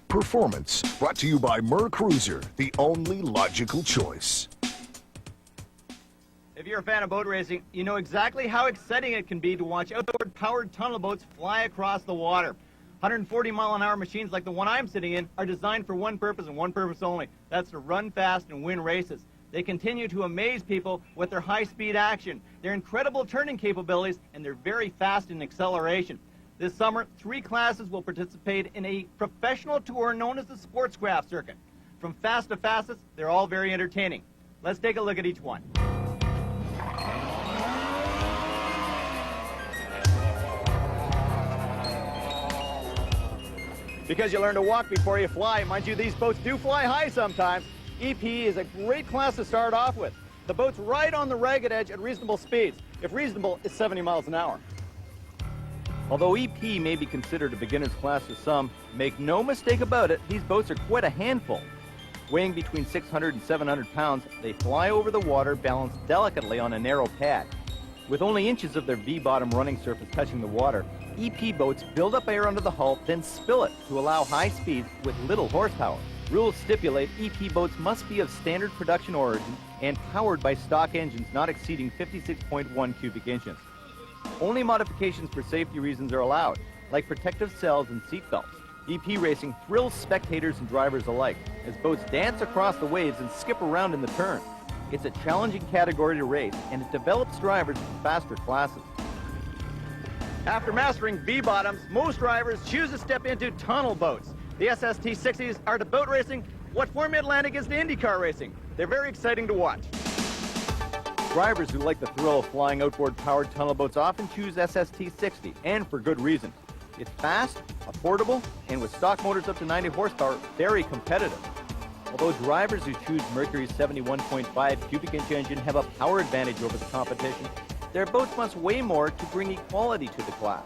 Performance, brought to you by Mer Cruiser, the only logical choice. If you're a fan of boat racing, you know exactly how exciting it can be to watch outboard-powered tunnel boats fly across the water. 140-mile-an-hour machines like the one I'm sitting in are designed for one purpose and one purpose only. That's to run fast and win races. They continue to amaze people with their high-speed action, their incredible turning capabilities, and they're very fast in acceleration. This summer, 3 classes will participate in a professional tour known as the Sportscraft Circuit. From fast to fastest, they're all very entertaining. Let's take a look at each one. Because you learn to walk before you fly. Mind you, these boats do fly high sometimes. EP is a great class to start off with. The boat's right on the ragged edge at reasonable speeds. If reasonable, it's 70 miles an hour. Although EP may be considered a beginner's class for some, make no mistake about it, these boats are quite a handful. Weighing between 600 and 700 pounds, they fly over the water balanced delicately on a narrow pad. With only inches of their V-bottom running surface touching the water, EP boats build up air under the hull, then spill it to allow high speeds with little horsepower. Rules stipulate EP boats must be of standard production origin and powered by stock engines not exceeding 56.1 cubic inches. Only modifications for safety reasons are allowed, like protective cells and seat belts. EP racing thrills spectators and drivers alike, as boats dance across the waves and skip around in the turn. It's a challenging category to race, and it develops drivers for faster classes. After mastering V-bottoms, most drivers choose to step into tunnel boats. The SST-60s are to boat racing what Formula Atlantic is to IndyCar racing. They're very exciting to watch. Drivers who like the thrill of flying outboard-powered tunnel boats often choose SST-60, and for good reason. It's fast, affordable, and with stock motors up to 90 horsepower, very competitive. Although drivers who choose Mercury's 71.5 cubic inch engine have a power advantage over the competition, their boats must weigh more to bring equality to the class.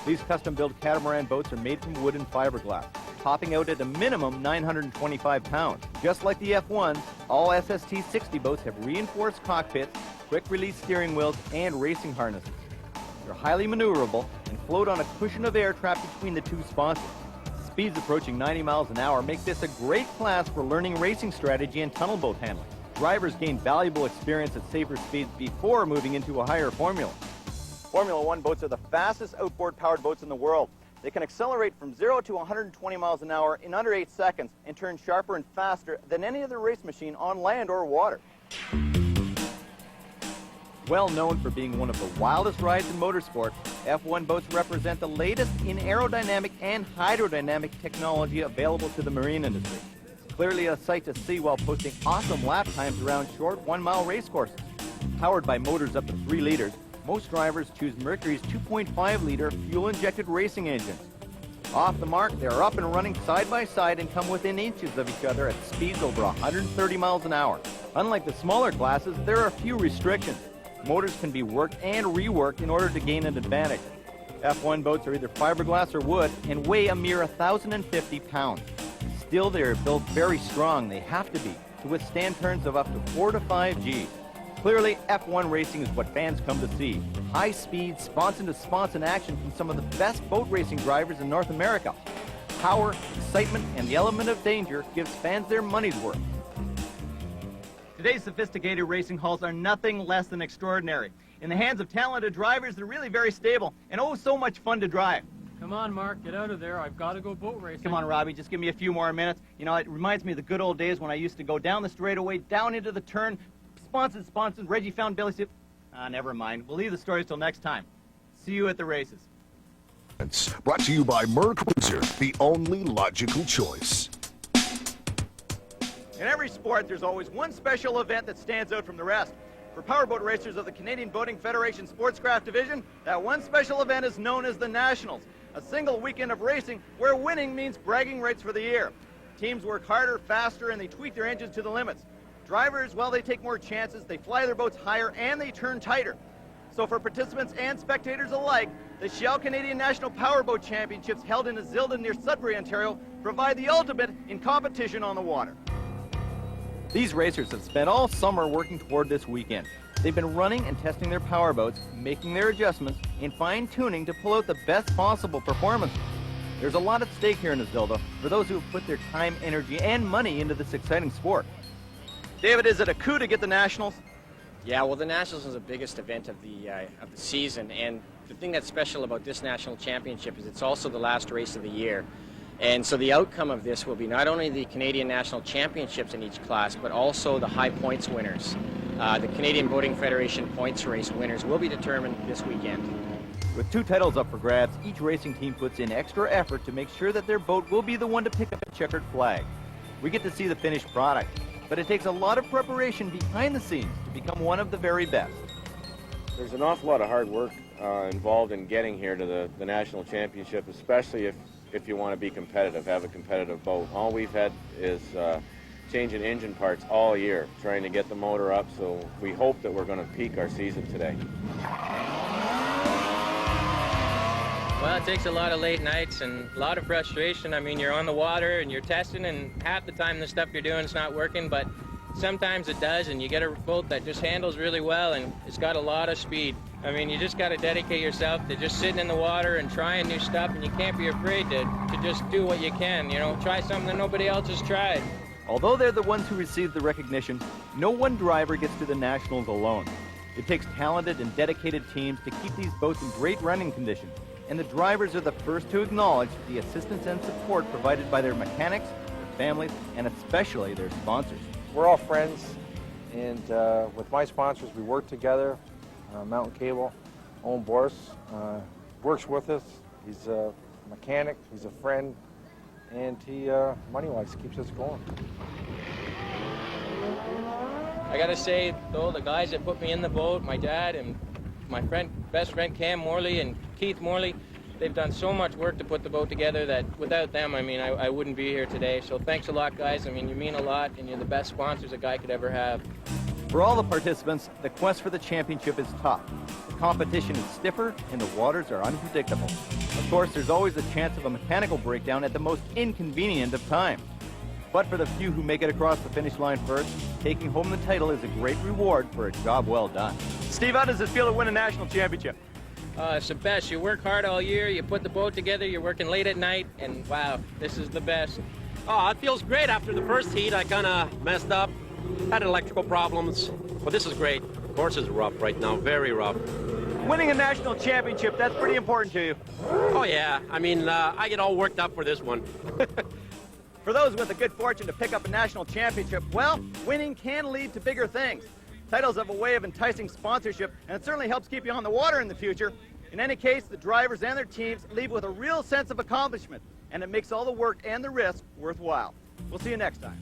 These custom-built catamaran boats are made from wood and fiberglass, topping out at a minimum 925 pounds. Just like the F1s, all SST-60 boats have reinforced cockpits, quick-release steering wheels, and racing harnesses. They're highly maneuverable and float on a cushion of air trapped between the 2 sponsons. Speeds approaching 90 miles an hour make this a great class for learning racing strategy and tunnel boat handling. Drivers gain valuable experience at safer speeds before moving into a higher formula. Formula One boats are the fastest outboard-powered boats in the world. They can accelerate from 0 to 120 miles an hour in under 8 seconds and turn sharper and faster than any other race machine on land or water. Well known for being one of the wildest rides in motorsport, F1 boats represent the latest in aerodynamic and hydrodynamic technology available to the marine industry. Clearly a sight to see while posting awesome lap times around short 1-mile race courses. Powered by motors up to 3 liters, most drivers choose Mercury's 2.5-liter fuel-injected racing engines. Off the mark, they are up and running side by side and come within inches of each other at speeds over 130 miles an hour. Unlike the smaller classes, there are few restrictions. Motors can be worked and reworked in order to gain an advantage. F1 boats are either fiberglass or wood and weigh a mere 1,050 pounds. Still, they are built very strong, they have to be, to withstand turns of up to 4 to 5 Gs. Clearly, F1 racing is what fans come to see. High speed, sponson-to-sponson action from some of the best boat racing drivers in North America. Power, excitement, and the element of danger gives fans their money's worth. Today's sophisticated racing hulls are nothing less than extraordinary. In the hands of talented drivers, they're really very stable and oh so much fun to drive. Come on, Mark, get out of there. I've got to go boat racing. Come on, Robbie, just give me a few more minutes. You know, it reminds me of the good old days when I used to go down the straightaway, down into the turn, sponson, Reggie found Billy soup. Never mind. We'll leave the stories till next time. See you at the races. Brought to you by Mer Cruiser, the only logical choice. In every sport, there's always one special event that stands out from the rest. For powerboat racers of the Canadian Boating Federation Sportscraft Division, that one special event is known as the Nationals, a single weekend of racing where winning means bragging rights for the year. Teams work harder, faster, and they tweak their engines to the limits. Drivers, well, they take more chances, they fly their boats higher, and they turn tighter. So for participants and spectators alike, the Shell Canadian National Powerboat Championships held in Azilda near Sudbury, Ontario, provide the ultimate in competition on the water. These racers have spent all summer working toward this weekend. They've been running and testing their powerboats, making their adjustments, and fine-tuning to pull out the best possible performance. There's a lot at stake here in Isilda for those who have put their time, energy, and money into this exciting sport. David, is it a coup to get the Nationals? Yeah, well, the Nationals is the biggest event of the season, and the thing that's special about this national championship is it's also the last race of the year. And so the outcome of this will be not only the Canadian National Championships in each class, but also the high points winners. The Canadian Boating Federation points race winners will be determined this weekend. With 2 titles up for grabs, each racing team puts in extra effort to make sure that their boat will be the one to pick up a checkered flag. We get to see the finished product, but it takes a lot of preparation behind the scenes to become one of the very best. There's an awful lot of hard work involved in getting here to the national championship, especially if you want to be competitive, have a competitive boat. All we've had is changing engine parts all year, trying to get the motor up, so we hope that we're going to peak our season today. Well, it takes a lot of late nights and a lot of frustration. I mean, you're on the water and you're testing, and half the time the stuff you're doing is not working, but sometimes it does, and you get a boat that just handles really well and it's got a lot of speed. I mean, you just got to dedicate yourself to just sitting in the water and trying new stuff, and you can't be afraid to just do what you can, you know, try something that nobody else has tried. Although they're the ones who receive the recognition, no one driver gets to the Nationals alone. It takes talented and dedicated teams to keep these boats in great running condition, and the drivers are the first to acknowledge the assistance and support provided by their mechanics, their families, and especially their sponsors. We're all friends, and with my sponsors, we work together. Mountain Cable, Owen Boris, works with us. He's a mechanic, he's a friend, and he, money-wise, keeps us going. I gotta say, though, the guys that put me in the boat, my dad and my best friend Cam Morley and Keith Morley, they've done so much work to put the boat together that without them, I mean, I wouldn't be here today. So thanks a lot, guys. I mean, you mean a lot, and you're the best sponsors a guy could ever have. For all the participants, the quest for the championship is tough. The competition is stiffer, and the waters are unpredictable. Of course, there's always the chance of a mechanical breakdown at the most inconvenient of times. But for the few who make it across the finish line first, taking home the title is a great reward for a job well done. Steve, how does it feel to win a national championship? It's the best. You work hard all year, you put the boat together, you're working late at night, and wow, this is the best. Oh, it feels great. After the first heat, I kind of messed up, had electrical problems, but this is great. The course is rough right now, very rough. Winning a national championship, that's pretty important to you. Oh yeah, I mean, I get all worked up for this one. For those with the good fortune to pick up a national championship, well, winning can lead to bigger things. Titles have a way of enticing sponsorship, and it certainly helps keep you on the water in the future. In any case, the drivers and their teams leave with a real sense of accomplishment, and it makes all the work and the risk worthwhile. We'll see you next time.